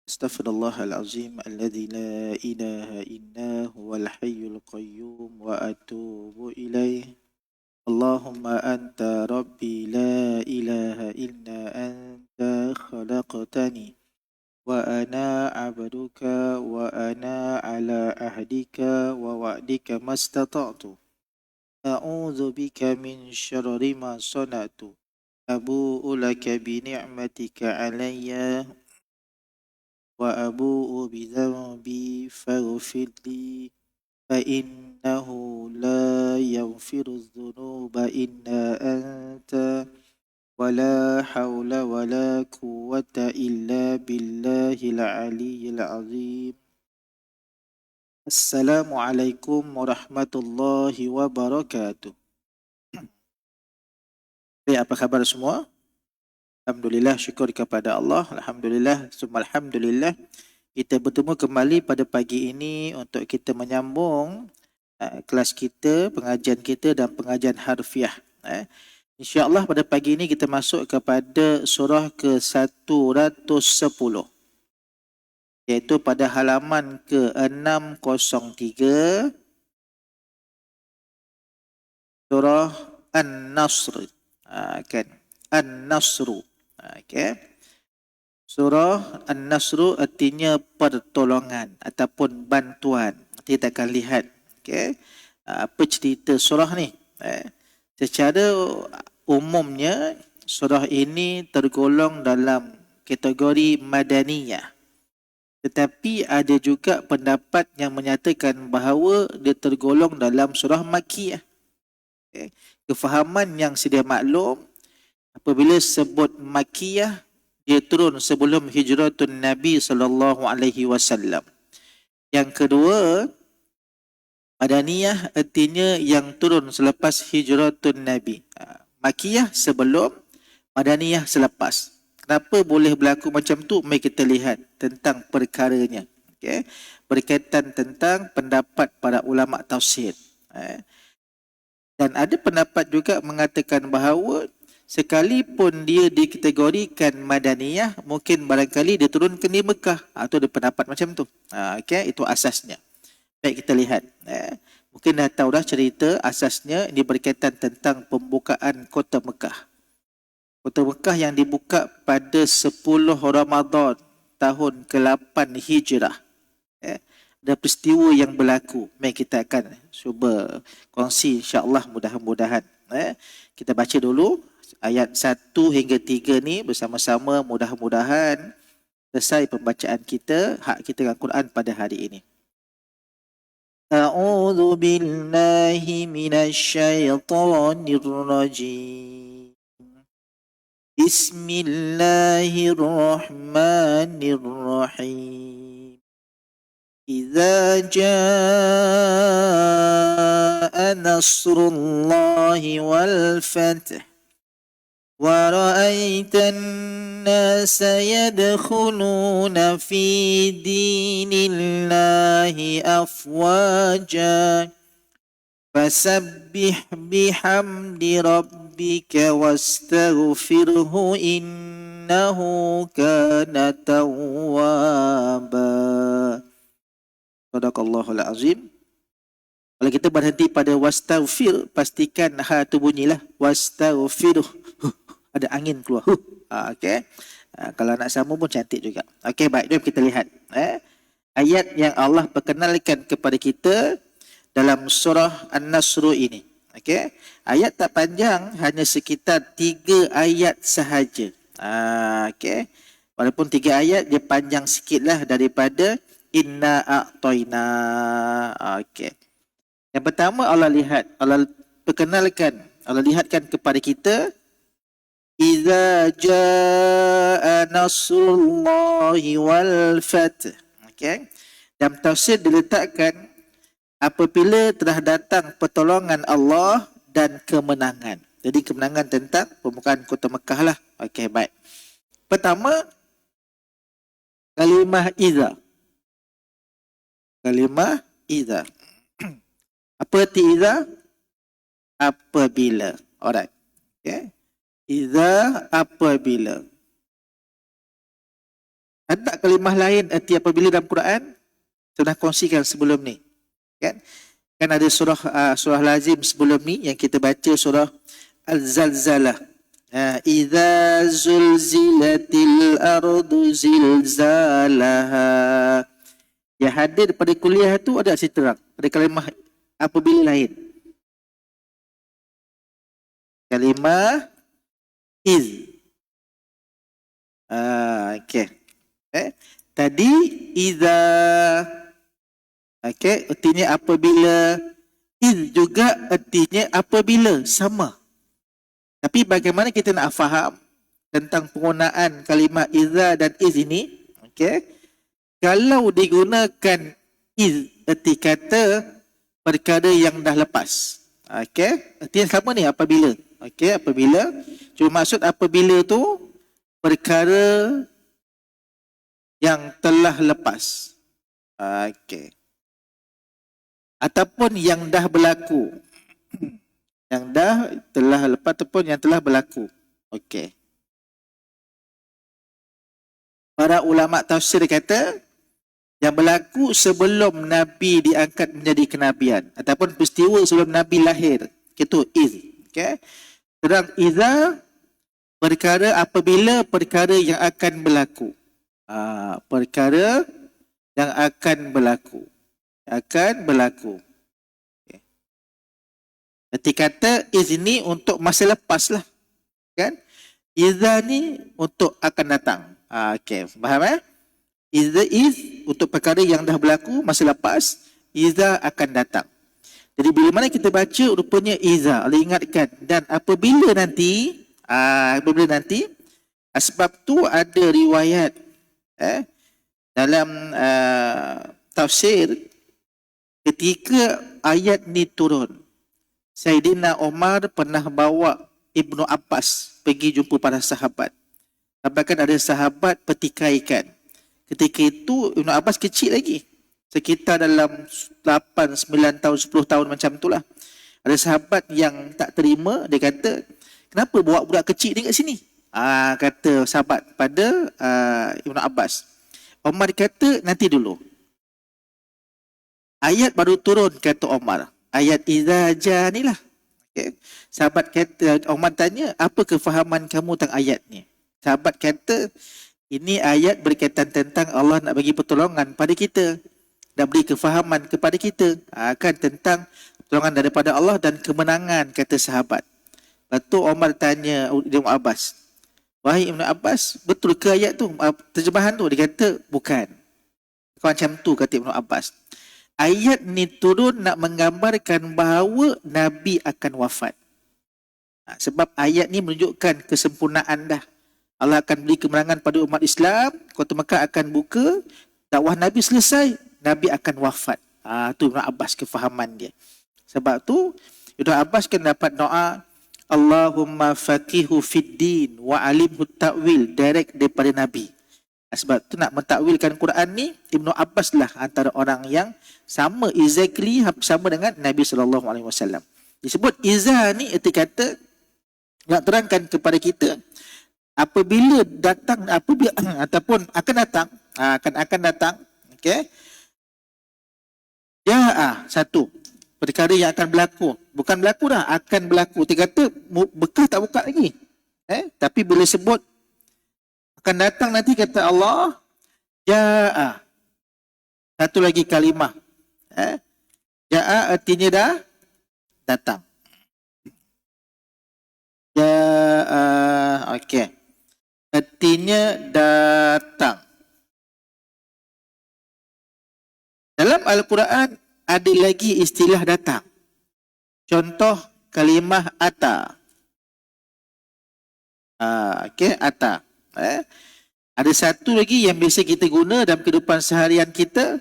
Astaghfirullahalazim alladzi la ilaha illa huwal hayyul qayyum wa atubu ilaih. Allahumma anta rabbi la ilaha illa anta khalaqtani wa ana abduka wa ana ala ahdika wa wa'dika mastata'tu. A'udzu bika min syarri ma sana'tu. Abu'u laka bi ni'matika alayya wa abu'u bidhanbi faghfir li fa innahu la yaghfiru dhunuba illa anta wa la hawla wa la quwwata illa billahil aliyyil azim. Assalamualaikum warahmatullahi wabarakatuh. Baik, apa khabar semua? Alhamdulillah, syukur kepada Allah. Alhamdulillah, summa alhamdulillah. Kita bertemu kembali pada pagi ini untuk kita menyambung kelas kita, pengajian kita dan pengajian harfiah. InsyaAllah pada pagi ini kita masuk kepada surah ke-110. Iaitu pada halaman ke-603. Surah An-Nasr. Kan? An-Nasru. Okay. Surah An-Nasru artinya pertolongan ataupun bantuan. Kita akan lihat apa cerita surah ni. Secara umumnya surah ini tergolong dalam kategori Madaniyah. Tetapi ada juga pendapat yang menyatakan bahawa dia tergolong dalam surah Makkiyah. Kefahaman yang sedia maklum, apabila sebut Makkiyah, dia turun sebelum hijratun Nabi SAW. Yang kedua, Madaniyah artinya yang turun selepas hijratun Nabi. Makkiyah sebelum, Madaniyah selepas. Kenapa boleh berlaku macam tu? Mari kita lihat tentang perkaranya. Berkaitan tentang pendapat para ulama tafsir. Dan ada pendapat juga mengatakan bahawa sekalipun dia dikategorikan Madaniyah, mungkin barangkali dia turunkan di Mekah. Itu ada pendapat macam tu. Itu asasnya. Baik, kita lihat. Mungkin dah tahu dah cerita asasnya. Ini berkaitan tentang pembukaan kota Mekah. Kota Mekah yang dibuka pada 10 Ramadan tahun ke-8 Hijrah. Ada peristiwa yang berlaku. Mari kita akan cuba kongsi, insya-Allah, mudah-mudahan. Kita baca dulu ayat 1 hingga 3 ni bersama-sama, mudah-mudahan selesai pembacaan kita, hak kita dengan Quran pada hari ini. A'udzu billahi minasyaitonir rajim. Bismillahirrahmanirrahim. إذا جاء نصر الله والفتح ورأيت الناس يدخلون في دين الله أفواجا فسبح بحمد ربك واستغفره إنه كان توابا. Sadaqallahul azim. Kalau kita berhenti pada wastaghfir, pastikan ha tu bunyilah wastaghfiruh. Ada angin keluar. Kalau nak sama pun cantik juga. Baik, jom kita lihat. Ayat yang Allah perkenalkan kepada kita dalam surah An-Nasr ini. Ayat tak panjang, hanya sekitar 3 ayat sahaja. Walaupun 3 ayat, dia panjang sikitlah daripada Inna a'toina. Yang pertama Allah perkenalkan, Allah lihatkan kepada kita, Iza ja'a nasrullahi wal fath. Dalam tafsir diletakkan apabila telah datang pertolongan Allah dan kemenangan. Jadi kemenangan tentang pembukaan kota Mekah lah. Baik. Pertama, kalimah iza. Kalimah iza. Apa arti iza? Apabila. Alright. Iza apabila. Ada tak kalimah lain erti apabila dalam Quran? Sudah kongsikan sebelum ni. Kan ada surah lazim sebelum ni yang kita baca surah Al-Zalzalah. Idza zulzilatil ardu zilzalaha. Yang hadir pada kuliah tu ada cerita terang. Ada kalimah apabila lain. Kalimah iz. Okey. Tadi idza. Okey, artinya apabila. Iz juga artinya apabila, sama. Tapi bagaimana kita nak faham tentang penggunaan kalimah idza dan iz ini? Okey. Kalau digunakan iz erti kata perkara yang dah lepas. Okey, artinya sama ni apabila. Okey, apabila. Cuma maksud apabila tu perkara yang telah lepas. Okey. Ataupun yang dah berlaku. Yang dah telah lepas ataupun yang telah berlaku. Okey. Para ulama tafsir kata yang berlaku sebelum Nabi diangkat menjadi kenabian ataupun peristiwa sebelum Nabi lahir. Itu iz. Okey. Terang iza perkara apabila perkara yang akan berlaku. Perkara yang akan berlaku. Akan berlaku. Nanti kata iz ni untuk masa lepas lah. Kan? Iza ni untuk akan datang. Okey, faham Iza iz untuk perkara yang dah berlaku masa lepas. Iza akan datang. Jadi bila mana kita baca rupanya iza. Allah ingatkan. Dan apabila nanti. Sebab tu ada riwayat. Dalam tafsir. Ketika ayat ni turun. Sayyidina Umar pernah bawa Ibnu Abbas pergi jumpa para sahabat. Bahkan ada sahabat petikaikan. Ketika itu Ibnu Abbas kecil lagi. Sekitar dalam 8, 9 tahun, 10 tahun macam itulah. Ada sahabat yang tak terima. Dia kata, kenapa bawa budak kecil ni kat sini? Kata sahabat pada Ibnu Abbas. Umar kata, nanti dulu. Ayat baru turun, kata Umar. Ayat Iza Ja ni lah. Okay. Sahabat kata, Umar tanya, apa kefahaman kamu tentang ayat ni? Sahabat kata, ini ayat berkaitan tentang Allah nak bagi pertolongan pada kita. Nak beri kefahaman kepada kita. Kan tentang pertolongan daripada Allah dan kemenangan, kata sahabat. Lepas tu Umar tanya Ibnu Abbas, wahai Ibnu Abbas, betul ke ayat tu? Terjemahan tu? Dia kata, bukan. Macam tu, kata Ibnu Abbas. Ayat ni turun nak menggambarkan bahawa Nabi akan wafat. Sebab ayat ni menunjukkan kesempurnaan dah. Allah akan beri kemenangan pada umat Islam. Kota Mekah akan buka. Dakwah Nabi selesai. Nabi akan wafat. Tu Ibn Abbas kefahaman dia. Sebab tu Ibn Abbas kan dapat doa Allahumma faqihu fid din wa alimhu ta'wil direct daripada Nabi. Sebab tu nak mentakwilkan Quran ni, Ibnu Abbas lah antara orang yang sama exactly sama dengan Nabi SAW. Disebut iza ni erti kata nak terangkan kepada kita apabila datang, apabila ataupun akan datang, akan datang, okey. Satu perkara yang akan berlaku, bukan berlaku dah, akan berlaku. Dia kata bekah tak buka lagi. Tapi bila sebut akan datang nanti kata Allah Ja'a. Satu lagi kalimah. Ja'a artinya dah datang. Ja'a. Okey. Artinya datang. Dalam Al-Quran ada lagi istilah datang. Contoh kalimah ata. Okey, ata. Ada satu lagi yang biasa kita guna dalam kehidupan seharian kita.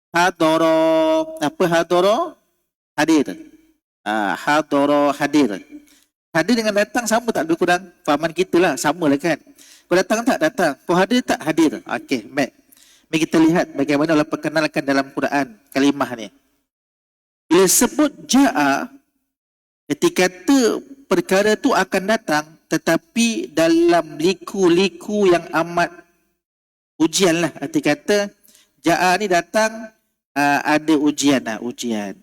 Hadara. Apa hadara? Hadir. Hadara, hadir. Hadir dengan datang sama tak lebih kurang? Fahaman kita lah, sama lah kan. Kau datang tak? Datang. Kau hadir tak? Hadir. Okey, baik. Mari kita lihat bagaimana Allah perkenalkan dalam Quran kalimah ni. Bila sebut ja'a, ketika kata perkara tu akan datang, tetapi dalam liku-liku yang amat Ujian lah. Arti kata ja'a ni datang ada ujian lah. Ujian.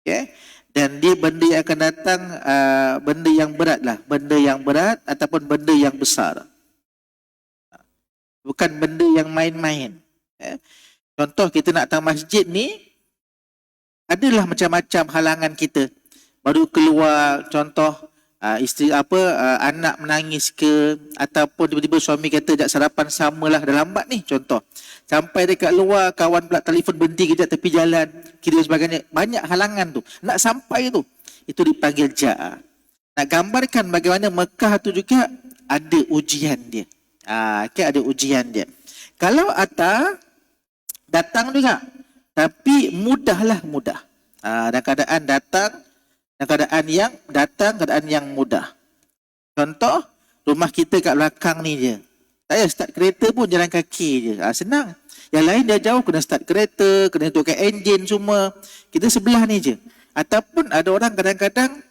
Okay? Dan dia benda yang akan datang benda yang berat lah. Benda yang berat ataupun benda yang besar. Bukan benda yang main-main. Contoh kita nak datang masjid ni, adalah macam-macam halangan kita. Baru keluar, contoh isteri anak menangis ke, ataupun tiba-tiba suami kata jak sarapan samalah, dah lambat ni contoh. Sampai dekat luar, kawan pula telefon berhenti kejap tepi jalan, kira sebagainya. Banyak halangan tu. Nak sampai tu, itu dipanggil ja'a. Nak gambarkan bagaimana Mekah tu juga ada ujian dia. Ada ujian dia. Kalau Atta datang juga, tapi mudahlah mudah. Dan keadaan datang, dan keadaan yang mudah. Contoh, rumah kita kat belakang ni je. Saya start kereta pun jalan kaki je. Senang. Yang lain dia jauh, kena start kereta, kena tukar enjin semua. Kita sebelah ni je. Ataupun ada orang kadang-kadang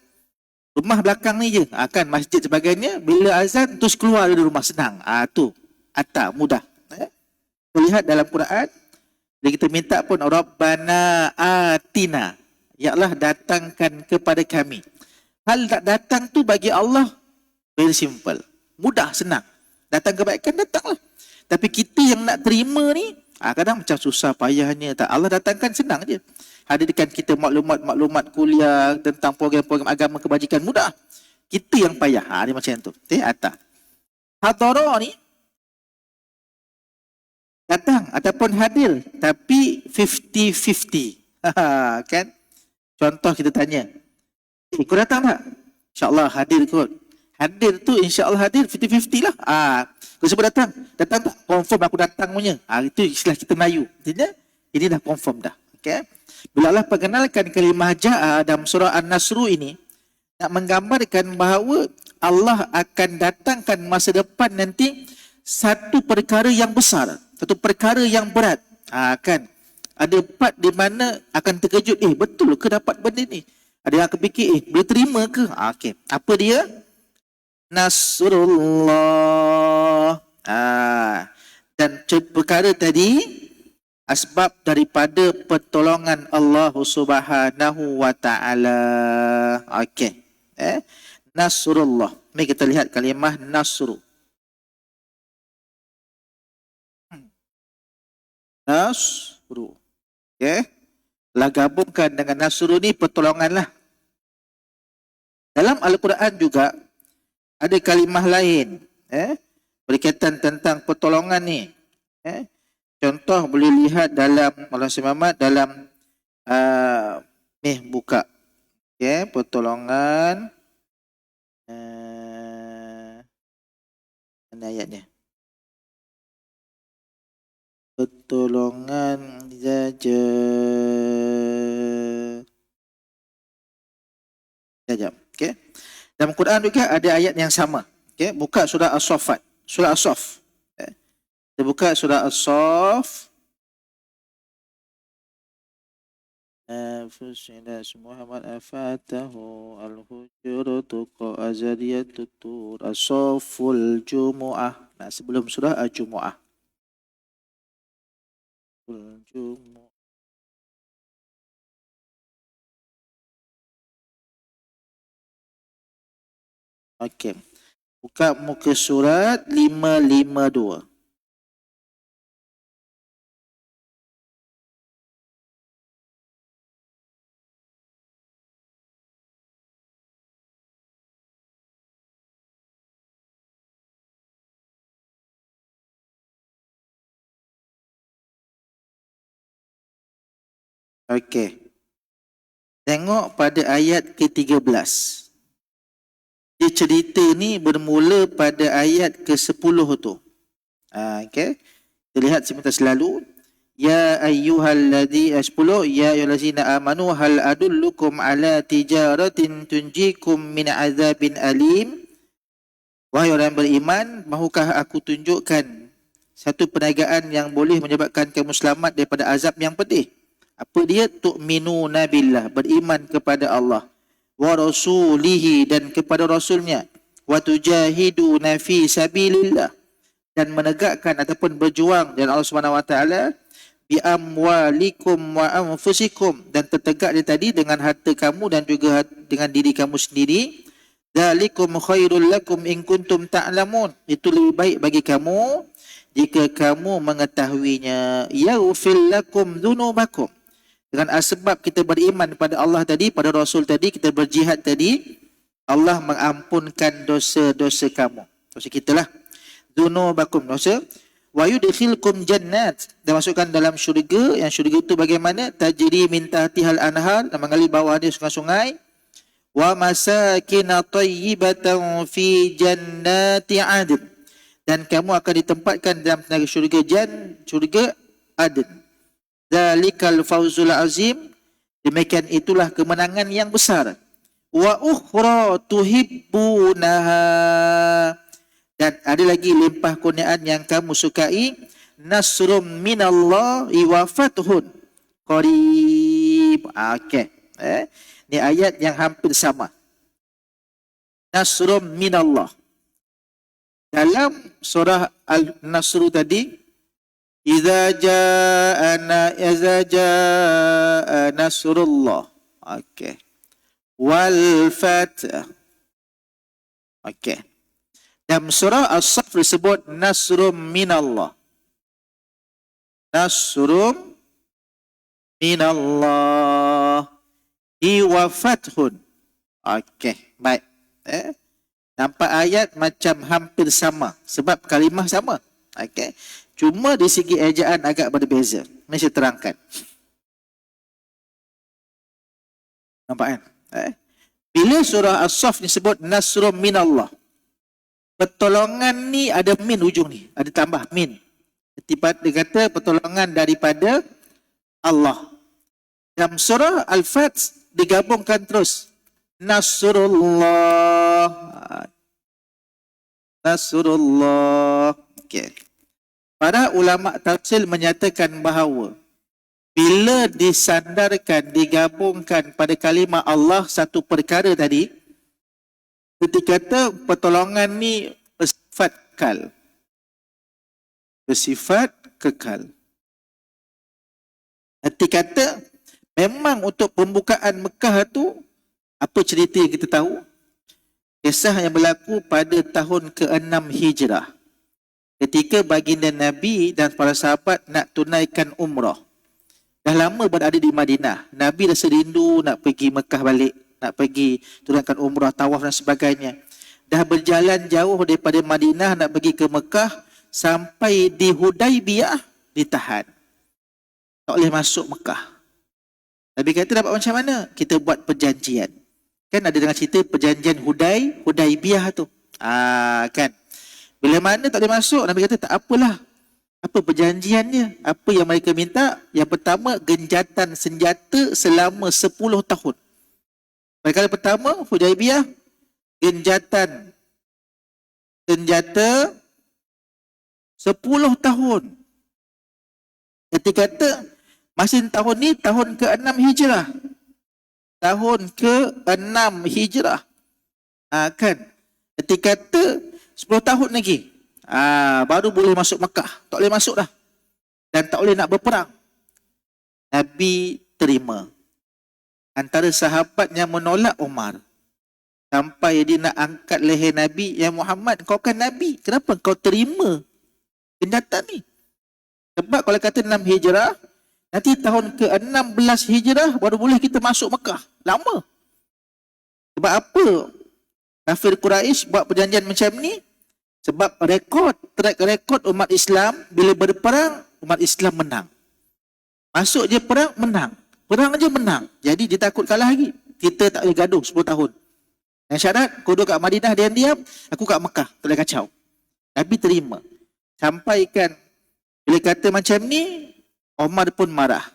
rumah belakang ni je. Kan masjid sebagainya, bila azan terus keluar dari rumah, senang. Tu Atta, mudah. Kita lihat dalam Quran, bila kita minta pun Rabbana atina, ya Allah datangkan kepada kami. Hal tak datang tu bagi Allah very simple, mudah, senang. Datang kebaikan, datanglah. Tapi kita yang nak terima ni, kadang macam susah payahnya. Tak, Allah datangkan senang je. Hadirkan kita maklumat kuliah tentang program-program agama kebajikan, mudah. Kita yang payah. Dia macam tu. Atta. Hadara ni datang ataupun hadir, tapi 50-50. Kan? Contoh kita tanya, kau datang tak? InsyaAllah hadir kot. Hadir tu insyaAllah hadir 50-50 lah. Kau sebut datang tak? Confirm aku datang punya. Itu istilah kita Melayu. Ini dah confirm dah. Okay? Bila Allah perkenalkan kalimah ja'a dalam surah An-Nasru ini, nak menggambarkan bahawa Allah akan datangkan masa depan nanti satu perkara yang besar, satu perkara yang berat. Kan? Ada part di mana akan terkejut, betul ke dapat benda ni? Ada yang akan fikir, boleh terima ke? Okay. Apa dia? Nasrullah. Dan perkara tadi asbab daripada pertolongan Allah Subhanahu wa taala. Okey. Nasrullah. Mari kita lihat kalimah nasru. Nasru. Okey. Lah gabungkan dengan nasru ni pertolongan lah. Dalam Al-Quran juga ada kalimah lain berkaitan tentang pertolongan ni. Contoh boleh lihat dalam Allah Muhammad dalam buka pertolongan mana ayatnya? Pertolongan saja. Sekejap. Okay. Dalam Quran juga ada ayat yang sama. Okay. Buka surah As-Saffat. Surah As-Saff. Kita buka surah As-Saff. Muhammad afatahu al-hujuratu qa'azariyatu tur as-safful jumu'ah. Sebelum surah Al-Jumu'ah. Al-Jumu'ah. Okey. Buka muka surat 552. Okey. Tengok pada ayat ke-13. Dia cerita ni bermula pada ayat ke-10 tu. Okey. Kita lihat sebentar selalu. Ya ayyuhalladzi 10 ya ayyuhallazina amanu hal adullukum ala tijaratin tunjikum min azabin alim. Wahai orang beriman, mahukah aku tunjukkan satu perniagaan yang boleh menyebabkan kamu selamat daripada azab yang pedih? Apa dia? Tu'minuna billah, beriman kepada Allah, wa rasulihi, dan kepada rasulnya, wa tujahiduna fi sabilillah, dan menegakkan ataupun berjuang dan Allah Subhanahu Wa Taala bi amwalikum wa anfusikum, dan tertegak dia tadi dengan harta kamu dan juga dengan diri kamu sendiri. Dzalikum khairul lakum in kuntum ta'lamun. Itu lebih baik bagi kamu jika kamu mengetahuinya. Yaghfir lakum dzunubakum. Dengan sebab kita beriman pada Allah tadi, pada Rasul tadi, kita berjihad tadi, Allah mengampunkan dosa-dosa kamu. Dosa kita lah. Dzunubakum, dosa. Wa yudkhilkum jannat, dan masukkan dalam syurga. Yang syurga itu bagaimana? Tajri min tahtihal anhar, dan mengalir bawah dia sungai-sungai. Wa masakin tayyibatan fi jannati adn, dan kamu akan ditempatkan dalam negeri syurga Adn. Zalikal fawzul azim, demikian itulah kemenangan yang besar. Wa ukhra tuhibbunaha, dan ada lagi limpah kurniaan yang kamu sukai. Nasrum minallahi wa fathun qarib. Okey. Ini ayat yang hampir sama. Nasrum minallah. Dalam surah Al-Nasr tadi, Iza jaa nasrullah. Okey. Wal fath. Okey. Dalam surah As-Saff disebut Nasrum minallah. Nasrum minallah. Wa fathun. Okey, baik. Nampak ayat macam hampir sama sebab kalimah sama. Okey. Cuma di segi ejaan agak berbeza. Ini saya terangkan. Nampak kan? Bila surah As-Saff disebut Nasrum minallah, pertolongan ni ada min ujung ni, ada tambah min. Dia kata pertolongan daripada Allah. Dalam surah Al-Fath digabungkan terus Nasrullah. Nasrullah. Okey. Para ulama tafsir menyatakan bahawa bila disandarkan, digabungkan pada kalimah Allah satu perkara tadi, ketika kata pertolongan ni bersifat kekal. Bersifat kekal. Arti kata memang untuk pembukaan Mekah tu, apa cerita yang kita tahu? Kisah yang berlaku pada tahun ke-6 Hijrah. Ketika baginda Nabi dan para sahabat nak tunaikan umrah. Dah lama berada di Madinah. Nabi rasa rindu nak pergi Mekah balik. Nak pergi tunaikan umrah, tawaf dan sebagainya. Dah berjalan jauh daripada Madinah nak pergi ke Mekah. Sampai di Hudaibiyah ditahan. Tak boleh masuk Mekah. Nabi kata dapat macam mana? Kita buat perjanjian. Kan ada dengan cerita perjanjian Hudaibiyah tu. Kan. Bila mana tak boleh masuk, Nabi kata tak apalah. Apa perjanjiannya? Apa yang mereka minta? Yang pertama, genjatan senjata selama 10 tahun. Perkara pertama, Hudaibiyah, genjatan senjata 10 tahun. Ketika kata, masih tahun ni tahun ke-6 Hijrah. Tahun ke-6 Hijrah. Kan? Ketika kata 10 tahun lagi. Baru boleh masuk Mekah. Tak boleh masuk dah. Dan tak boleh nak berperang. Nabi terima. Antara sahabat yang menolak Umar. Sampai dia nak angkat leher Nabi. Ya Muhammad, kau kan Nabi. Kenapa kau terima kenyataan ni? Sebab kalau kata 6 Hijrah, nanti tahun ke-16 Hijrah baru boleh kita masuk Mekah. Lama. Sebab apa kafir Quraisy buat perjanjian macam ni? Sebab track record umat Islam, bila berperang, umat Islam menang. Masuk je perang, menang. Perang aja menang. Jadi dia takut kalah lagi. Kita tak boleh gaduh 10 tahun. Yang syarat, kau duduk kat Madinah diam-diam, aku kat Mekah. Tak boleh kacau. Nabi terima. Sampaikan, bila kata macam ni, Umar pun marah.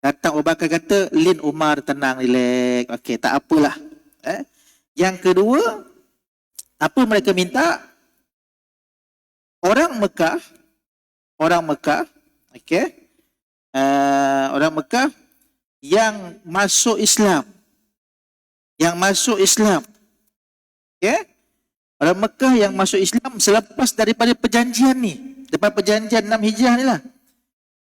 Datang Abu Bakar kata, Lin Umar, tenang, relax. Okey, tak apalah. Yang kedua, apa mereka minta? Orang Mekah, okey, orang Mekah yang masuk Islam, okey, Orang Mekah yang masuk Islam selepas daripada perjanjian ni. Lepas perjanjian 6 Hijrah ni lah.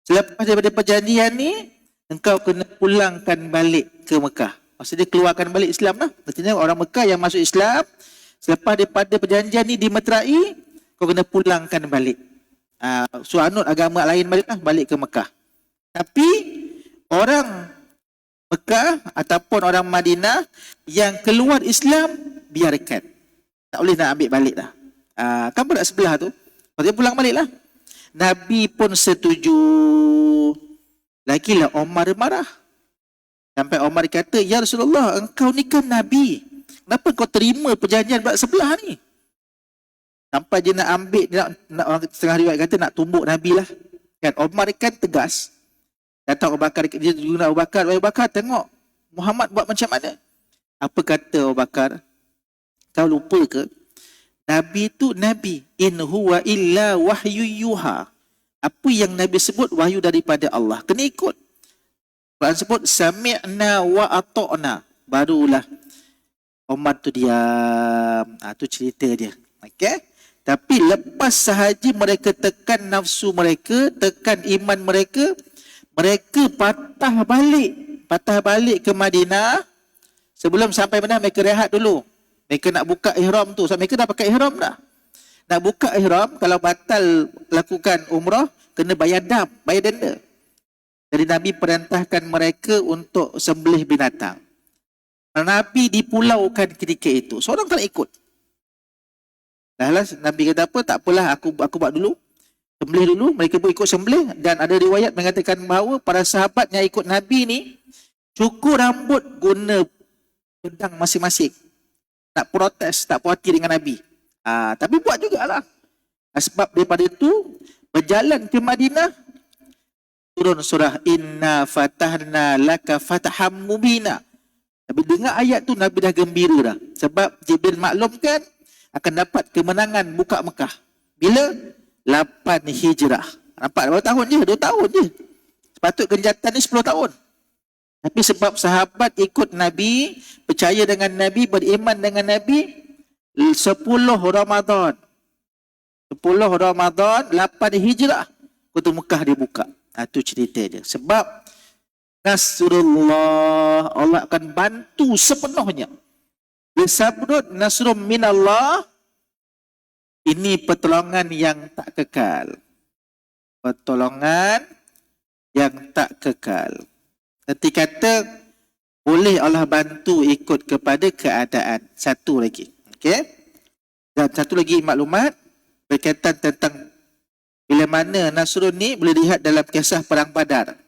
Selepas daripada perjanjian ni, engkau kena pulangkan balik ke Mekah. Maksudnya keluarkan balik Islam lah. Maksudnya orang Mekah yang masuk Islam, selepas daripada perjanjian ni dimeterai, kau kena pulangkan balik. So anut agama lain balik lah, balik ke Mekah. Tapi orang Mekah ataupun orang Madinah yang keluar Islam, biarkan. Tak boleh nak ambil balik dah. Kan berat sebelah tu. Maksudnya pulang balik lah. Nabi pun setuju. Lagilah Omar marah. Sampai Omar kata, Ya Rasulullah, engkau ni kan Nabi. Kenapa kau terima perjanjian berat sebelah ni? Sampai dia nak ambil, nak orang setengah riwayat kata nak tumbuk Nabi lah. Kan Omar kan tegas. Datang Abu Bakar, dia guna Abu Bakar, tengok Muhammad buat macam mana? Apa kata Abu Bakar? Kau lupa ke? Nabi tu Nabi. In huwa illa wahyu yuha. Apa yang Nabi sebut wahyu daripada Allah. Kena ikut. Quran sebut sami'na wa ata'na. Barulah Umar tu diam. Tu cerita dia. Okey? Tapi lepas sahaja mereka tekan nafsu mereka, tekan iman mereka, mereka patah balik ke Madinah. Sebelum sampai mana mereka rehat dulu. Mereka nak buka ihram tu. So, mereka dah pakai ihram dah. Nak buka ihram, kalau batal lakukan umrah, kena bayar denda. Jadi Nabi perintahkan mereka untuk sembelih binatang. Nabi dipulaukan ketika itu. Seorang tak ikut. Dah Nabi kata apa? Tak apalah, aku buat dulu. Sembelih dulu, mereka pun ikut sembelih. Dan ada riwayat mengatakan bahawa para sahabat yang ikut Nabi ni, cukur rambut guna pedang masing-masing. Nak protes, tak puas hati dengan Nabi. Tapi buat jugalah. Sebab daripada itu, berjalan ke Madinah, turun surah Inna fatahna laka fataham mubina. Nabi dengar ayat tu, Nabi dah gembira dah. Sebab Jibril maklumkan akan dapat kemenangan buka Mekah. Bila? 8 Hijrah. Nampak berapa tahun je? 2 tahun je. Sepatut genjatan ni 10 tahun. Tapi sebab sahabat ikut Nabi, percaya dengan Nabi, beriman dengan Nabi, 10 Ramadan. 10 Ramadan, 8 Hijrah, kota Mekah dibuka. Itu cerita dia. Sebab Nasrullah, Allah akan bantu sepenuhnya. Disabut nasrum minallah, ini pertolongan yang tak kekal. Pertolongan yang tak kekal. Nanti kata, boleh Allah bantu ikut kepada keadaan. Satu lagi. Okey? Dan satu lagi maklumat berkaitan tentang bila mana Nasrun ni boleh lihat dalam kisah Perang Badar.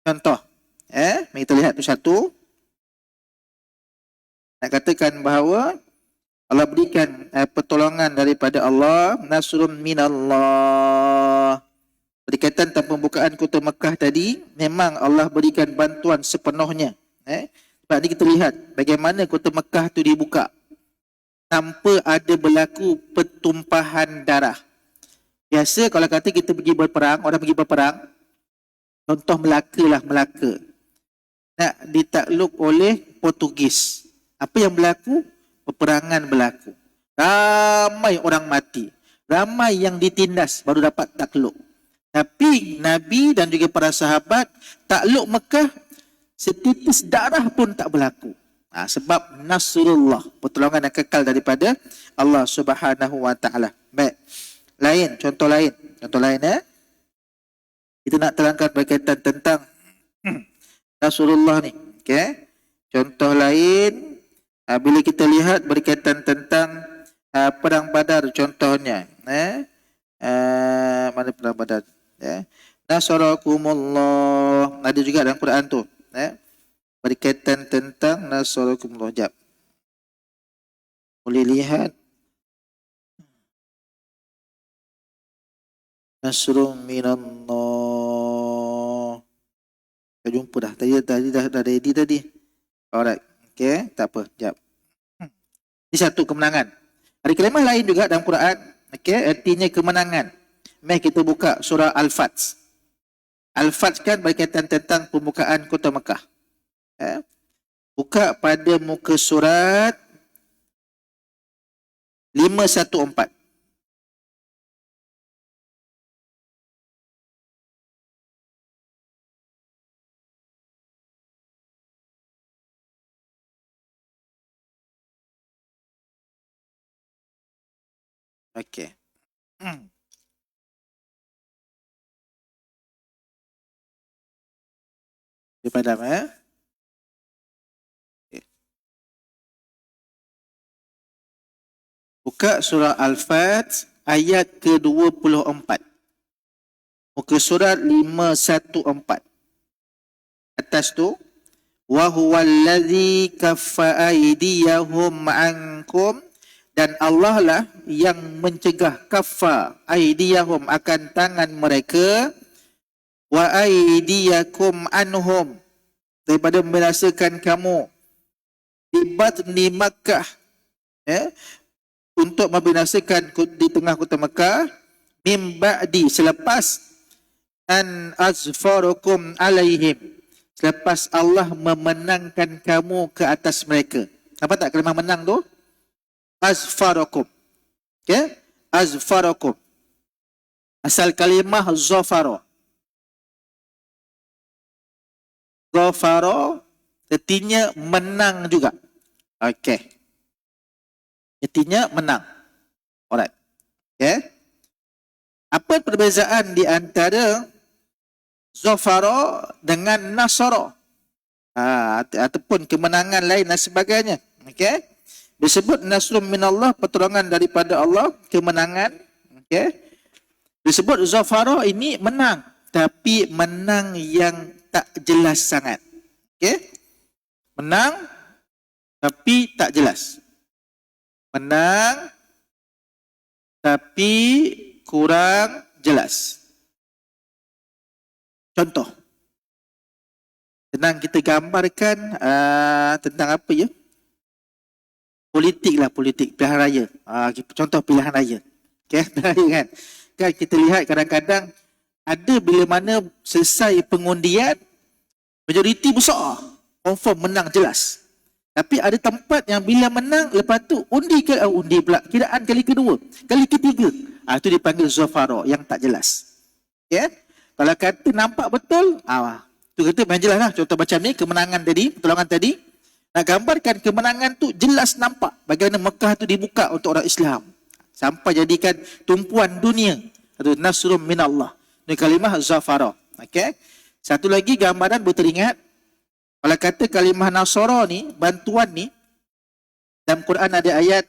Contoh. Mari kita lihat tu satu. Nak katakan bahawa Allah berikan pertolongan daripada Allah. Nasrun minallah. Berkaitan tentang pembukaan kota Mekah tadi, memang Allah berikan bantuan sepenuhnya. Sebab ni kita lihat bagaimana kota Mekah tu dibuka tanpa ada berlaku pertumpahan darah. Biasa kalau kata kita pergi berperang, orang pergi berperang, contoh Melaka lah, Melaka nak ditakluk oleh Portugis. Apa yang berlaku? Peperangan berlaku. Ramai orang mati. Ramai yang ditindas baru dapat takluk. Tapi Nabi dan juga para sahabat takluk Mekah, setitis darah pun tak berlaku. Sebab Nasrullah, pertolongan yang kekal daripada Allah Subhanahu Wa Taala. Baik. Contoh lain. Kita nak terangkan berkaitan tentang Nasrullah ni. Okey. Contoh lain, bila kita lihat berkaitan tentang Perang Badar contohnya. Mana Perang Badar? Nasarakumullah. Ada juga dalam Quran tu. Berkaitan tentang Nasarakumullah. Jap. Boleh lihat. Nasrum minallah. Tak jumpa dah. Tadi dah ready tadi. Alright. Okay. Tak apa. Jap. Ini satu kemenangan. Ada kalimah lain juga dalam Quran. Okay. Artinya kemenangan. Mari kita buka surah Al-Fats. Al-Fats kan berkaitan tentang pembukaan kota Mekah. Buka pada muka surat 514. Okey. Daripada apa? Okay. Buka surah Al-Fat ayat ke-24. Muka surat 514. Atas tu, wa huwallazi kaffa aydiyahum ankum, dan Allah lah yang mencegah kaffa aydiyahum akan tangan mereka, wa aydiyakum anhum, daripada membinasakan kamu di batni Makkah, untuk membinasakan di tengah kota Makkah, mim ba'di, selepas an azfarukum alaihim, selepas Allah memenangkan kamu ke atas mereka. Apa tak kalimah menang tu? Azfarakum. Okay? Azfarakum. Asal kalimah zafara. Zafara, artinya menang juga. Okay. Artinya menang. Alright. Okay. Apa perbezaan di antara zafara dengan nasara? Ataupun kemenangan lain dan sebagainya. Okay. Disebut nasrum minallah, pertolongan daripada Allah, kemenangan. Okay. Disebut zafara, ini menang, tapi menang yang tak jelas sangat. Okay. Menang tapi tak jelas. Menang tapi kurang jelas. Contoh, senang kita gambarkan tentang apa ya? Politik lah, politik, pilihan raya. Contoh pilihan raya. Okay, pilihan raya kan. Kan kita lihat kadang-kadang ada bila mana selesai pengundian, majoriti besar, confirm menang jelas. Tapi ada tempat yang bila menang, lepas tu undi pula, kiraan kali kedua, kali ketiga. Itu dipanggil zafara, yang tak jelas. Okay? Kalau kata nampak betul, tu kata memang jelas lah. Contoh macam ni, kemenangan tadi, pertolongan tadi, nak gambarkan kemenangan tu jelas nampak bagaimana Mekah tu dibuka untuk orang Islam sampai jadikan tumpuan dunia. Itu nasrum minallah. Ini kalimah zafara. Okey. Satu lagi gambaran berteringat, kalau kata kalimah nasara ni, bantuan ni, dalam Quran ada ayat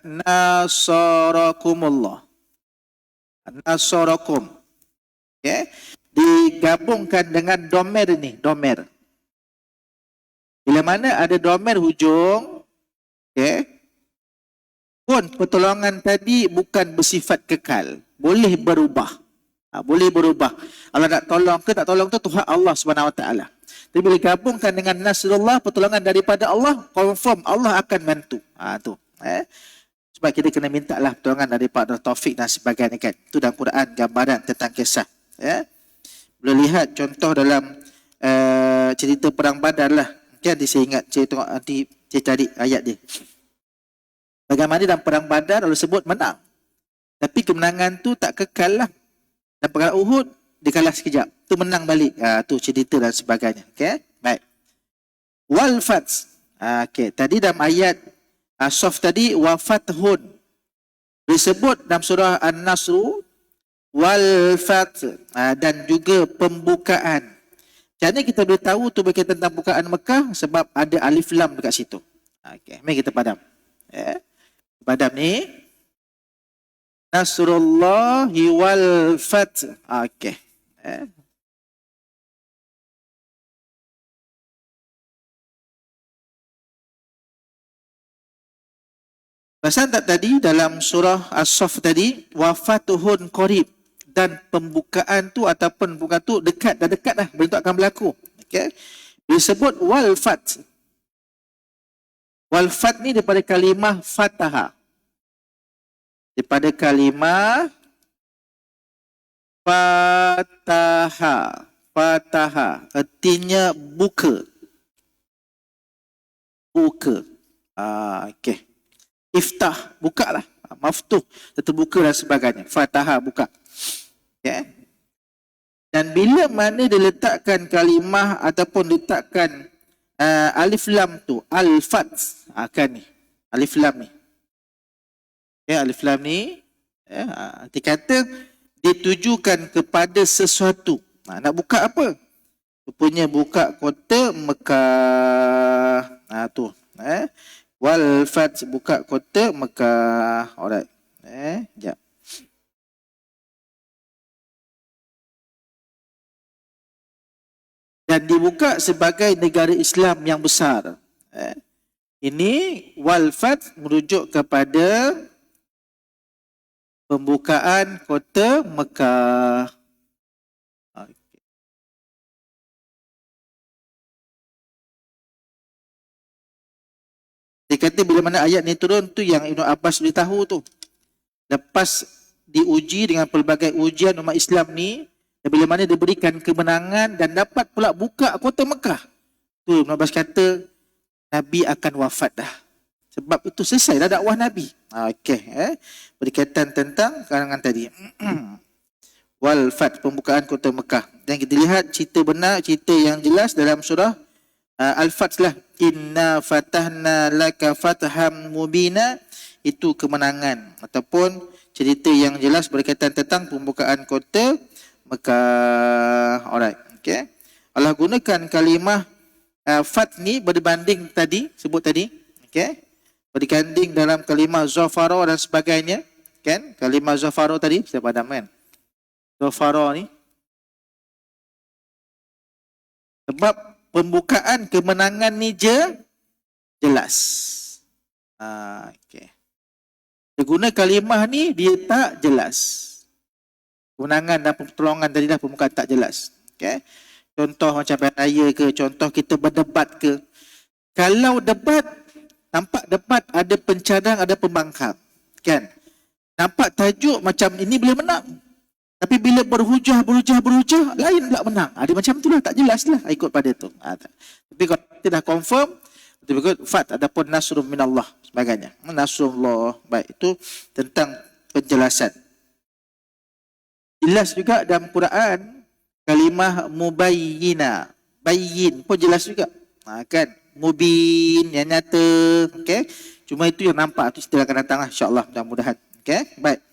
nasarakumullah. Nasarakum. Okey. Digabungkan dengan domer ni, domer. Bila mana ada domer hujung, okay, pun pertolongan tadi bukan bersifat kekal. Boleh berubah. Boleh berubah. Allah nak tolong ke tak tolong tu Tuhan Allah SWT. Tapi bila gabungkan dengan nasrullah, pertolongan daripada Allah, confirm Allah akan bantu. Tu. Sebab kita kena minta lah pertolongan daripada Taufik dan sebagainya kan. Itu dalam Quran gambaran tentang kisah. Boleh lihat contoh dalam cerita Perang Badar lah. Jadi saya ingat, saya tengok nanti saya cari ayat dia. Bagaimana dalam Perang Badar Allah sebut menang. Tapi kemenangan tu tak kekal lah. Dan perang Uhud, dia kalah sekejap. Tu menang balik. Tu cerita dan sebagainya. Okay? Baik. Wal Fats. Okay. Tadi dalam ayat Sof tadi, wafathun. Disebut dalam surah An-Nasru, wal Fats. Dan juga pembukaan. Macam mana kita boleh tahu tu berkaitan tentang bukaan Mekah? Sebab ada alif lam dekat situ. Okay. Mari kita padam. Padam ni. Nasrullahi wal fath. Okay. Pasal tak tadi dalam surah As-Saff tadi, wafatuhun qarib. Dan pembukaan tu ataupun bukan tu dekat, dah dekat dah, bentuk akan berlaku. Okay. Disebut wal fath. Wal fath ni daripada kalimah fataha. Daripada kalimah fataha. Fataha. Artinya buka. Buka. Okay. Iftah, buka lah. Maftuh, terbuka dan sebagainya. Fataha, buka. Okay. Dan bila mana diletakkan kalimah ataupun letakkan alif lam tu, al-fath, kan ni. Alif lam ni. Okay, alif lam ni, arti kata ditujukan kepada sesuatu. Nak buka apa? Rupanya buka kota Mekah. Tu. Wal fath, buka kota Mekah. Alright. Sekejap. Dan dibuka sebagai negara Islam yang besar. Ini wal fath merujuk kepada pembukaan kota Mekah. Dia kata bila mana ayat ni turun tu yang Ibn Abbas boleh tahu tu. Lepas diuji dengan pelbagai ujian umat Islam ni, dan bila mana diberikan kemenangan dan dapat pula buka kota Mekah. Tu Ibn Abbas kata Nabi akan wafat dah. Sebab itu selesai dah dakwah Nabi. Berkaitan tentang karangan tadi. Wal fath, pembukaan kota Mekah. Dan kita lihat cerita benar, cerita yang jelas dalam surah Al-Fath lah. Inna fatahna laka fatham mubina. Itu kemenangan ataupun cerita yang jelas berkaitan tentang pembukaan kota Mekah. Alright. Okay. Allah gunakan kalimah fath ni berbanding tadi, sebut tadi. Okay. Berbanding dalam kalimah zafara dan sebagainya. Kan? Kalimah zafara tadi, saya padam kan? Zafara ni. Sebab pembukaan kemenangan ni jelas. Okay. Dia guna kalimah ni, dia tak jelas. Kemenangan dan pertolongan tadi dah pembukaan tak jelas. Okay. Contoh macam raya ke, contoh kita berdebat ke. Kalau debat, nampak debat ada pencadang, ada pembangkang. Kan? Nampak tajuk macam ini boleh menang. Tapi bila berhujah, lain pula menang. Dia macam tu lah, tak jelas lah ikut pada tu. Tapi kalau kita dah confirm, betul-betul fath ataupun nasrun minallah sebagainya. Nasrullah. Baik, itu tentang penjelasan. Jelas juga dalam Quran, kalimah mubayyina. Bayyin pun jelas juga. Kan? Mubin, yang nyata. Okay? Cuma itu yang nampak. Itu kita akan datang lah, insyaAllah. Mudah-mudahan. Okay? Baik.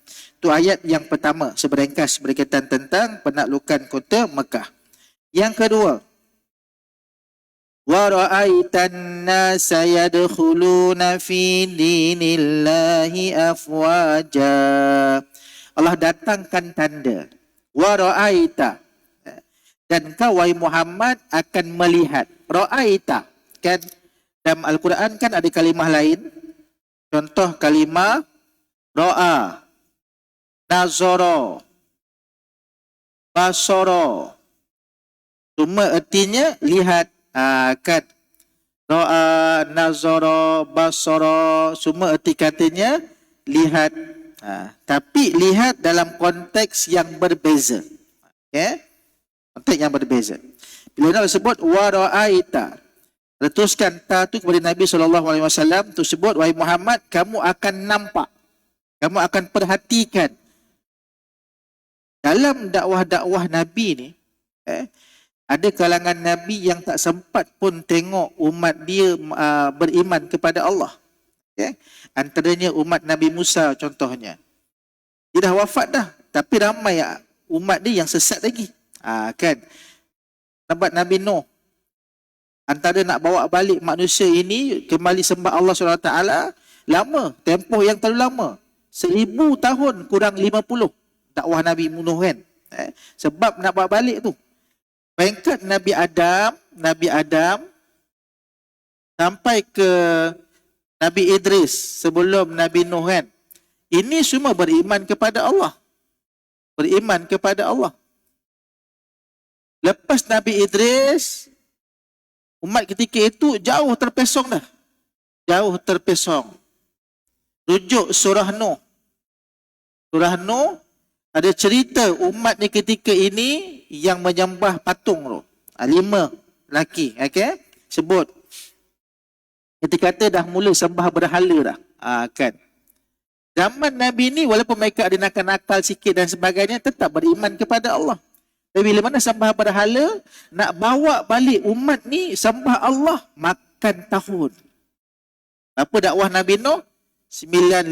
Itu ayat yang pertama, seberengkas berkaitan tentang penaklukan kota Mekah. Yang kedua, wa ra'aitan nasa yadkhuluna fi dinillahi afwaja. Allah datangkan tanda. Wa ra'aita, dan kau wahai Muhammad akan melihat. Ra'aita, kan dalam Al-Quran kan ada kalimah lain. Contoh kalimah ra'a, nazara, basara. Semua artinya lihat. Kan? Ra'a, nazara, basara, semua arti katanya lihat. Tapi lihat dalam konteks yang berbeza. Okay? Konteks yang berbeza. Bila nak sebut wa ra'aita, letuskan ta tu kepada Nabi SAW, tu sebut wahai Muhammad, kamu akan nampak, kamu akan perhatikan. Dalam dakwah-dakwah Nabi ni, ada kalangan Nabi yang tak sempat pun tengok umat dia beriman kepada Allah. Antaranya umat Nabi Musa contohnya. Dia dah wafat dah, tapi ramai umat dia yang sesat lagi. Kan? Nampak Nabi Nuh, antara nak bawa balik manusia ini kembali sembah Allah SWT, lama, tempoh yang terlalu lama. 1000 tahun kurang 50 dakwah Nabi Nuh kan. Sebab nak bawa balik tu. Peringkat Nabi Adam sampai ke Nabi Idris sebelum Nabi Nuh kan. Ini semua beriman kepada Allah. Beriman kepada Allah. Lepas Nabi Idris, umat ketika itu jauh terpesong dah. Jauh terpesong. Rujuk surah Nuh. Surah Nuh ada cerita umat ni ketika ini yang menyembah patung tu. 5 lelaki. Okay? Sebut. Kita kata dah mula sembah berhala dah. Kan. Zaman Nabi ni walaupun mereka ada nakal-nakal sikit dan sebagainya, tetap beriman kepada Allah. Tapi bila mana sembah berhala, nak bawa balik umat ni sembah Allah, makan tahun. Apa dakwah Nabi Nuh? 950.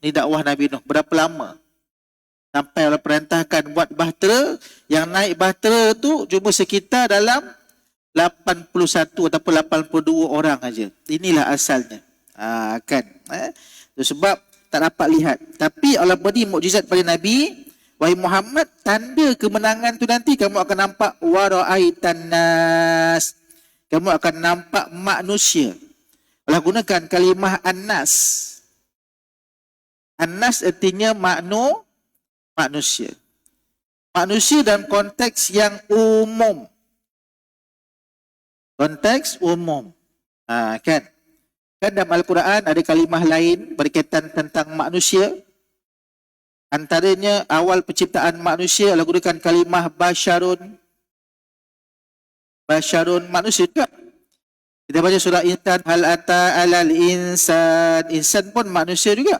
Ni dakwah Nabi Nuh. Berapa lama? Sampai Allah perintahkan buat bahtera. Yang naik bahtera tu cuma sekitar dalam 81 ataupun 82 orang aja. Inilah asalnya. Kan. Sebab tak dapat lihat. Tapi Allah beri mukjizat pada Nabi. Wahai Muhammad, tanda kemenangan tu nanti kamu akan nampak wara'aitan nas. Kamu akan nampak manusia. Allah gunakan kalimah an-nas. An-nas artinya manusia. Manusia dalam konteks yang umum. Konteks umum. Kan? Kan dalam Al-Quran ada kalimah lain berkaitan tentang manusia. Antaranya awal penciptaan manusia Allah gunakan kalimah basyarun. Basyarun manusia juga. Kita baca surah Insan, hal ata alal insan. Insan pun manusia juga.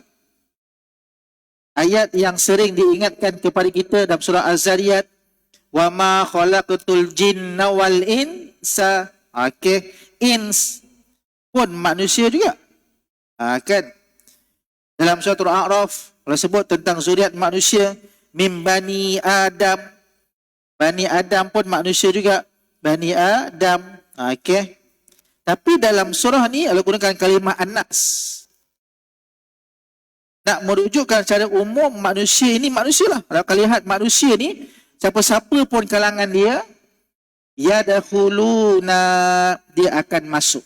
Ayat yang sering diingatkan kepada kita dalam surah Az-Zariyat, wa ma khalaqatul jinna wal insa. Okey, ins pun manusia juga. Kan? Dalam surah Al-A'raf Allah sebut tentang zuriat manusia, mim bani Adam. Bani Adam pun manusia juga. Bani Adam. Okey. Tapi dalam surah ni Allah gunakan kalimah an-nas. Nak merujukkan secara umum manusia ini manusia lah. Kalau kalian lihat manusia ni, siapa-siapa pun kalangan dia, yadkhuluna, dia akan masuk.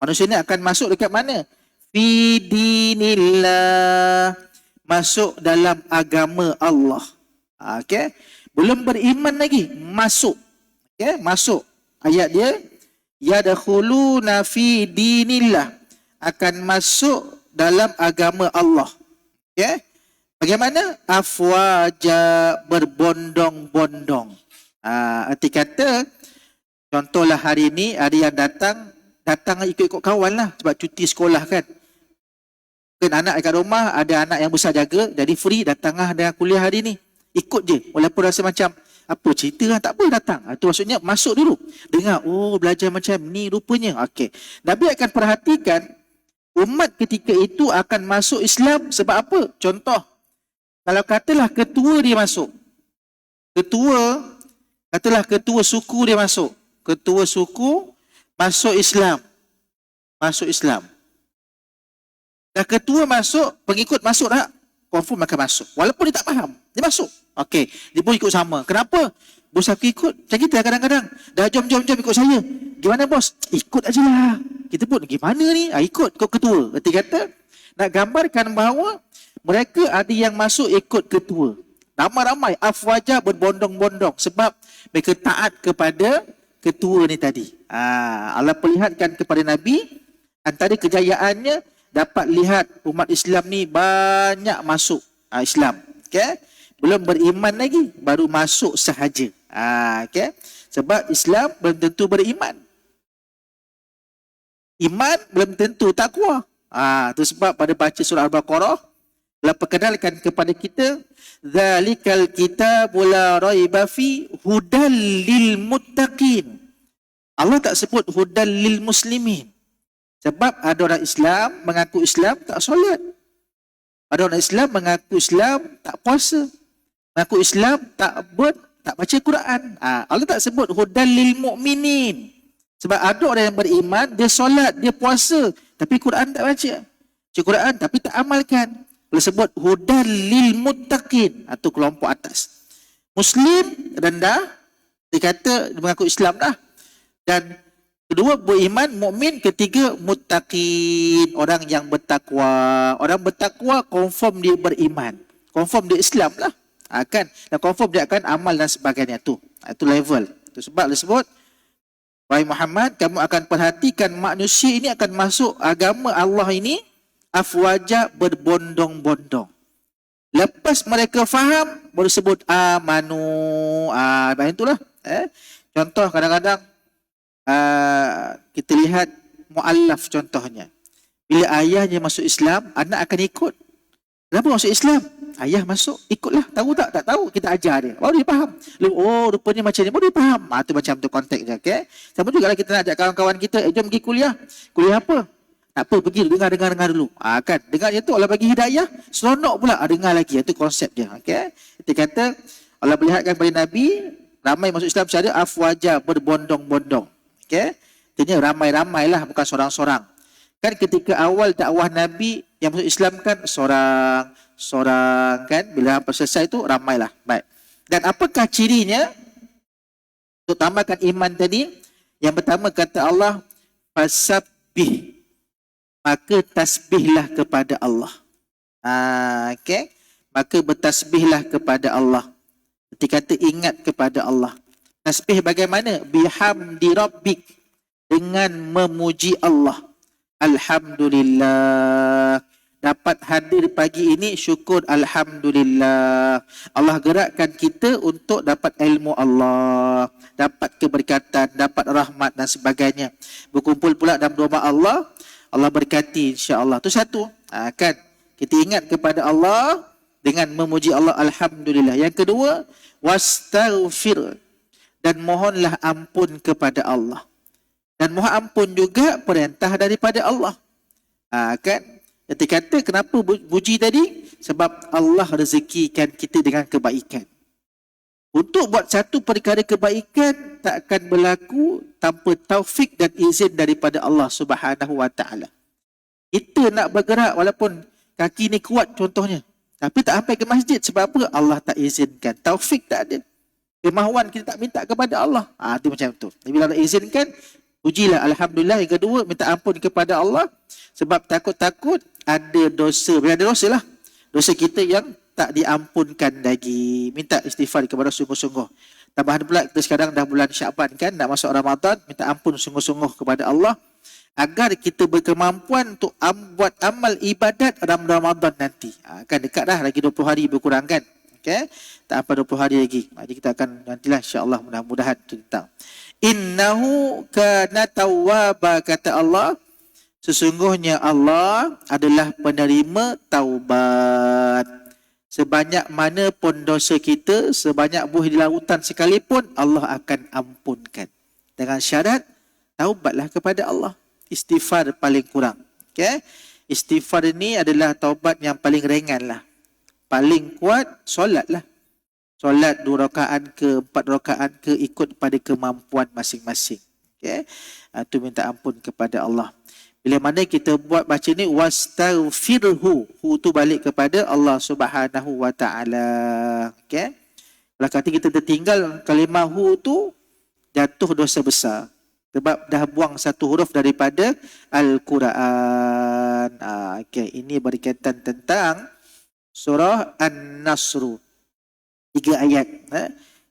Manusia ni akan masuk dekat mana? Fi dinillah, masuk dalam agama Allah. Okey. Belum beriman lagi, masuk. Okey, masuk. Ayat dia yadkhuluna fi dinillah, akan masuk dalam agama Allah. Okey. Bagaimana? Afwaja, berbondong-bondong. Arti kata, contohlah hari ni ada yang datang ikut-ikut kawan lah sebab cuti sekolah kan. Kan anak dekat rumah, ada anak yang besar jaga, jadi free, datanglah dengan kuliah hari ni. Ikut je, walaupun rasa macam, apa cerita lah, tak apa datang. Itu maksudnya masuk dulu. Dengar, oh belajar macam ni rupanya. Okey. Nabi akan perhatikan, umat ketika itu akan masuk Islam sebab apa? Contoh, kalau katalah ketua dia masuk. Katalah ketua suku dia masuk. Ketua suku masuk Islam. Masuk Islam. Dah ketua masuk, pengikut masuk tak? Confirm akan masuk. Walaupun dia tak faham, dia masuk. Okey, dia pun ikut sama. Kenapa? Bos aku ikut. Macam kita kadang-kadang. Dah jom ikut saya. Gimana bos? Ikut aja lah. Kita pun gimana ni? Ikut ketua. Berarti kata, nak gambarkan bahawa mereka ada yang masuk ikut ketua. Ramai-ramai. Afwaja, berbondong-bondong. Sebab mereka taat kepada ketua ni tadi. Allah perlihatkan kepada Nabi, antara kejayaannya, dapat lihat umat Islam ni banyak masuk Islam. Okay? Belum beriman lagi, baru masuk sahaja. Okay? Sebab Islam belum tentu beriman. Iman belum tentu takwa. Itu sebab pada baca surah Al-Baqarah, Allah perkenalkan kepada kita, zalikal kitabul la raiba fi hudal lil muttaqin. Allah tak sebut hudal lil muslimin. Sebab ada orang Islam mengaku Islam tak solat. Ada orang Islam mengaku Islam tak puasa. Mengaku Islam tak baca Quran. Allah tak sebut hudal lil mu'minin. Sebab ada orang yang beriman, dia solat, dia puasa, tapi Quran tak baca. Baca Quran tapi tak amalkan. Allah sebut hudal lil muttaqin, atau kelompok atas. Muslim rendah, dia kata dia mengaku Islam dah. Dan kedua beriman, mukmin. Ketiga muttaqin, orang yang bertakwa. Orang bertakwa confirm dia beriman, confirm dia Islam lah. Kan, dan confirm dia akan amal dan sebagainya tu. Itu level. Itu sebab dia sebut, wahai Muhammad, kamu akan perhatikan manusia ini akan masuk agama Allah ini afwaja, berbondong-bondong. Lepas mereka faham, baru sebut amanu. Macam itulah. Contoh kadang-kadang kita lihat mu'allaf contohnya. Bila ayahnya masuk Islam, anak akan ikut. Kenapa masuk Islam? Ayah masuk, ikutlah. Tahu tak? Tak tahu. Kita ajar dia. Baru dia faham. Oh, rupanya macam ni. Baru dia faham. Tu macam tu konteks dia. Okay? Sama juga lah kita nak ajak kawan-kawan kita, jom pergi kuliah. Kuliah apa? Tak apa, pergi dengar dulu. Kan? Dengar je tu, Allah bagi hidayah. Seronok pula. Dengar lagi. Itu konsep dia. Okay? Kita kata, Allah melihatkan pada Nabi, ramai masuk Islam secara afwaja, berbondong-bondong. Okay? Artinya ramai-ramai lah, bukan sorang-sorang. Kan ketika awal dakwah Nabi yang masuk Islam kan sorang kan, bila selesai tu ramailah. Baik. Dan apakah cirinya? Untuk tambahkan iman tadi, yang pertama kata Allah, fasabbih, maka tasbihlah kepada Allah. Okay? Maka bertasbihlah kepada Allah. Ketika kata ingat kepada Allah. Tasbih bagaimana? Bihamdi rabbik, dengan memuji Allah. Alhamdulillah. Dapat hadir pagi ini, syukur Alhamdulillah. Allah gerakkan kita untuk dapat ilmu Allah, dapat keberkatan, dapat rahmat dan sebagainya. Berkumpul pula dalam rumah Allah, Allah berkati insya-Allah. Itu satu. Kan kita ingat kepada Allah dengan memuji Allah, Alhamdulillah. Yang kedua, wastaghfir, dan mohonlah ampun kepada Allah. Dan mohon ampun juga perintah daripada Allah. Kan? Dia kata kenapa puji tadi? Sebab Allah rezekikan kita dengan kebaikan. Untuk buat satu perkara kebaikan tak akan berlaku tanpa taufik dan izin daripada Allah Subhanahu Wa Taala. Kita nak bergerak walaupun kaki ni kuat contohnya, tapi tak sampai ke masjid sebab apa? Allah tak izinkan. Taufik tak ada. Kemahuan kita tak minta kepada Allah. Itu macam tu. Bila Allah izinkan, pujilah Alhamdulillah. Yang kedua, minta ampun kepada Allah. Sebab takut-takut ada dosa. Bila ada dosa lah. Dosa kita yang tak diampunkan lagi. Minta istighfar kepada sungguh-sungguh. Tambahan pula kita sekarang dah bulan Syaban kan. Nak masuk Ramadan. Minta ampun sungguh-sungguh kepada Allah. Agar kita berkemampuan untuk buat amal ibadat dalam Ramadan nanti. Kan dekat dah. Lagi 20 hari berkurang kan. Okay? Tak apa 20 hari lagi. Jadi kita akan nantilah insya-Allah mudah-mudahan tentang. Innahu kana tawwaba, kata Allah, sesungguhnya Allah adalah penerima taubat. Sebanyak mana pun dosa kita, sebanyak buih di lautan sekalipun, Allah akan ampunkan. Dengan syarat, taubatlah kepada Allah. Istighfar paling kurang. Okay? Istighfar ini adalah taubat yang paling ringan lah. Paling kuat, solat lah. Solat 2 rakaat ke 4 rakaat ke, ikut pada kemampuan masing-masing. Okay? Itu minta ampun kepada Allah. Bila mana kita buat baca ni, wastaghfirhu. Hu tu balik kepada Allah Subhanahu Wa Taala. Okay? Kalau kata kita tertinggal kalimah hu tu, jatuh dosa besar. Sebab dah buang satu huruf daripada Al-Quran. Okay. Ini berkaitan tentang surah An-Nasr. 3 ayat.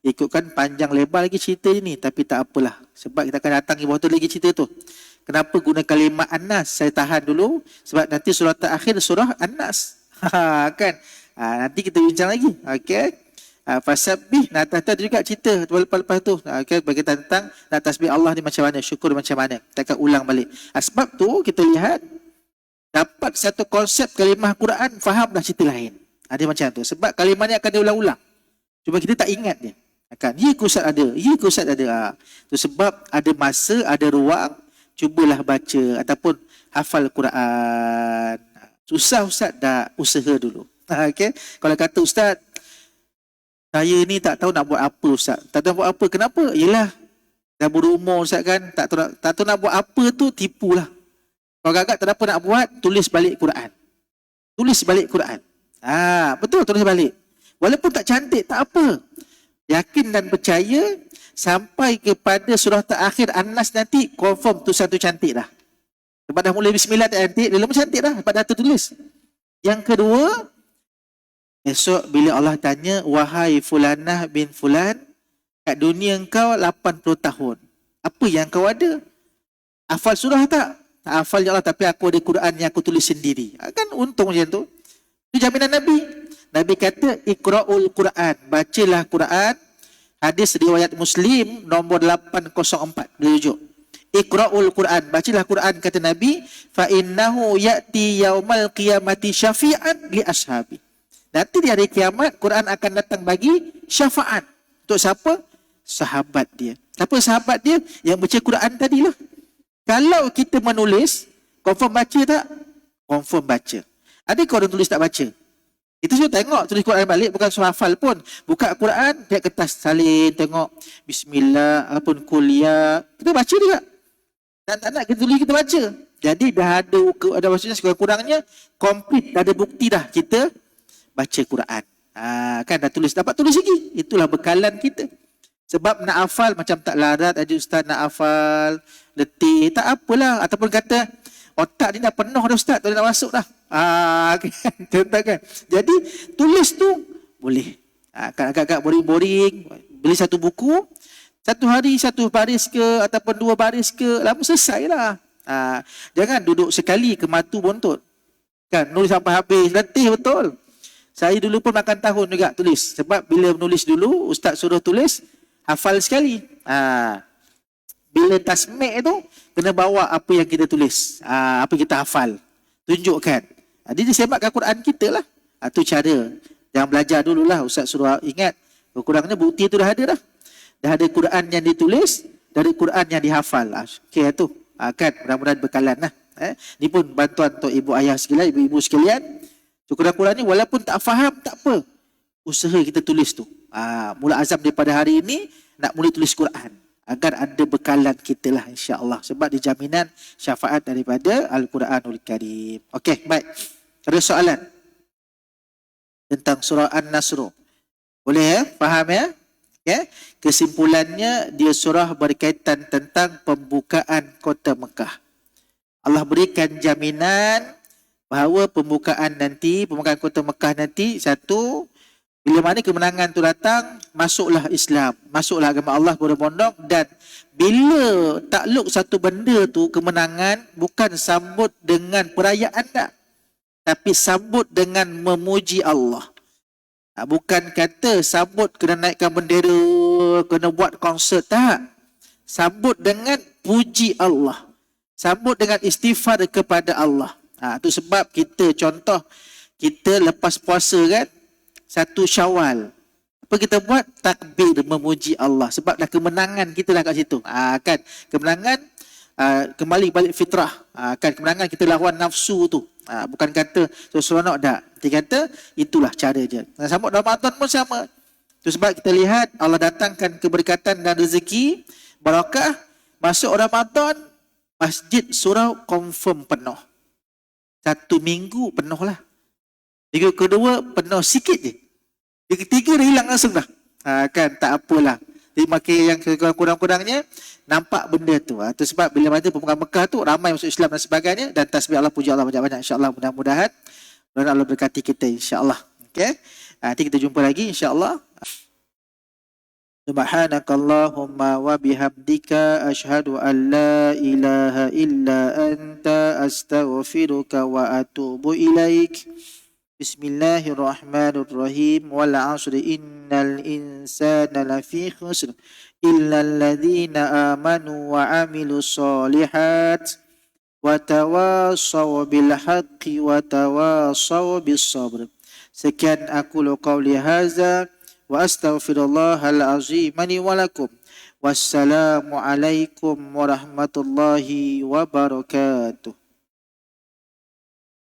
Ikutkan panjang lebar lagi cerita ini, tapi tak apalah. Sebab kita akan datang di bawah tu lagi cerita tu. Kenapa guna kalimah An-Nas? Saya tahan dulu. Sebab nanti surah terakhir surah An-Nas. Kan? Nanti kita bincang lagi. Okay? Fasabbih. Atas juga cerita lepas tu. Okay? Berkaitan tentang nak tasbih Allah ni macam mana, syukur macam mana. Kita akan ulang balik. Sebab tu kita lihat, dapat satu konsep kalimah Quran, fahamlah cerita lain. Ada macam tu. Sebab kalimah ni akan diulang-ulang. Cuma kita tak ingat dia. Ya ke Ustaz ada? Ya ke Ustaz ada? Itu sebab ada masa, ada ruang, cubalah baca ataupun hafal Quran. Susah Ustaz, dah usaha dulu. Okay? Kalau kata Ustaz, saya ni tak tahu nak buat apa Ustaz. Tak tahu nak buat apa. Kenapa? Yelah, dah berumur Ustaz kan. Tak tahu nak buat apa tu, tipulah. Kalau agak tak ada apa nak buat, tulis balik Quran. Tulis balik Quran. Betul, tulis balik. Walaupun tak cantik, tak apa. Yakin dan percaya, sampai kepada surah terakhir An-Nas nanti, confirm tu satu cantik dah. Sebab dah mulai bismillah tak cantik, dia lama cantik dah, sebab dah tertulis. Yang kedua, esok bila Allah tanya, wahai fulanah bin fulan, kat dunia engkau 80 tahun. Apa yang kau ada? Hafal surah tak? Tak hafal ya Allah, tapi aku ada Quran yang aku tulis sendiri. Kan untung macam tu. Itu jaminan Nabi. Nabi kata, Iqra'ul Quran. Bacalah Quran. Hadis riwayat Muslim nombor 804. Dia rujuk. Iqra'ul Quran, bacalah Quran, kata Nabi, fa innahu ya'ti yaumal qiyamati syafi'an li ashabi. Nanti di hari kiamat Quran akan datang bagi syafaat. Untuk siapa? Sahabat dia. Siapa sahabat dia? Yang baca Quran tadilah. Kalau kita menulis, confirm baca tak? Confirm baca. Ada orang tulis tak baca? Kita suruh tengok tulis Quran balik, bukan suruh hafal pun. Buka Quran, lihat kertas salin, tengok bismillah, apapun kuliah. Kita baca juga. Dan tak nak kita tulis, kita baca. Jadi dah ada maksudnya sekurang-kurangnya komplit, dah ada bukti dah kita baca Quran. Kan dah tulis, dapat tulis lagi. Itulah bekalan kita. Sebab nak hafal macam tak larat, ada ustaz nak hafal, letih, tak apalah. Ataupun kata, otak ni dah penuh dah ustaz, tak boleh nak masuk dah. Contoh kan. Jadi tulis tu boleh. Kan agak-agak boring-boring, beli satu buku, satu hari satu baris ke ataupun dua baris ke, lama selesai lah. Jangan duduk sekali ke matu bontot. Kan nulis sampai habis, letih betul. Saya dulu pun makan tahun juga tulis. Sebab bila menulis dulu, ustaz suruh tulis, hafal sekali. Bila tasmik tu, kena bawa apa yang kita tulis. Apa kita hafal. Tunjukkan. Dia semakkan Quran kita lah. Itu cara. Jangan belajar dululah. Ustaz suruh ingat. Kurangnya bukti tu dah ada dah. Dah ada Quran yang ditulis, dah ada Quran yang dihafal. Okey tu. Kan mudah-mudahan bekalan lah. Ni pun bantuan untuk ibu ayah sekalian, ibu-ibu sekalian. Kurang-kurangnya walaupun tak faham, tak apa. Usaha kita tulis tu. Mula azam daripada hari ini, nak mula tulis Quran. Agar ada bekalan kita lah insya-Allah. Sebab dijaminan syafaat daripada Al-Quranul Karim. Okey, baik. Ada soalan? Tentang surah An-Nasr. Boleh ya? Faham ya? Okay. Kesimpulannya, dia surah berkaitan tentang pembukaan kota Mekah. Allah berikan jaminan bahawa pembukaan kota Mekah nanti, satu, bila mana kemenangan tu datang, masuklah Islam, masuklah agama Allah berbondong. Dan bila takluk satu benda tu, kemenangan, bukan sambut dengan perayaan tak, tapi sambut dengan memuji Allah. Bukan kata sambut kena naikkan bendera, kena buat konsert, tak. Sambut dengan puji Allah, sambut dengan istighfar kepada Allah. Itu sebab kita, contoh, kita lepas puasa kan, 1 Syawal, apa kita buat? Takbir memuji Allah. Sebab dah kemenangan kita dah kat situ. Kan kemenangan, kembali balik fitrah. Kan kemenangan kita lawan nafsu tu. Bukan kata seronok tak. Dia kata itulah cara je. Sambut Ramadan pun sama. Itu sebab kita lihat Allah datangkan keberkatan dan rezeki, barakah. Masuk Ramadan, masjid surau confirm penuh. 1 minggu penuh lah. Minggu kedua penuh sikit je. Minggu ketiga dah hilang langsung dah. Kan tak apalah. Jadi makin yang kurang-kurangnya nampak benda tu. Itu sebab bila mana pembukaan Mekah tu ramai masuk Islam dan sebagainya, dan tasbih Allah, puji Allah banyak-banyak, insya-Allah. Mudah-mudahan Allah berkati kita, insya-Allah. Okey. Nanti kita jumpa lagi, insya-Allah. Subhanakallahumma wa bihamdika asyhadu an la ilaha illa anta astaghfiruka wa atubu ilaik. Bismillahirrahmanirrahim. Wal 'asri innal insana lafi khusr illa alladhina amanu wa 'amilus solihat wa tawassaw bil haqqi wa tawassaw bis sabr. Sekian aku qauli hadza wa astaghfirullahal azim li wa lakum. Wassalamu alaikum warahmatullahi wabarakatuh.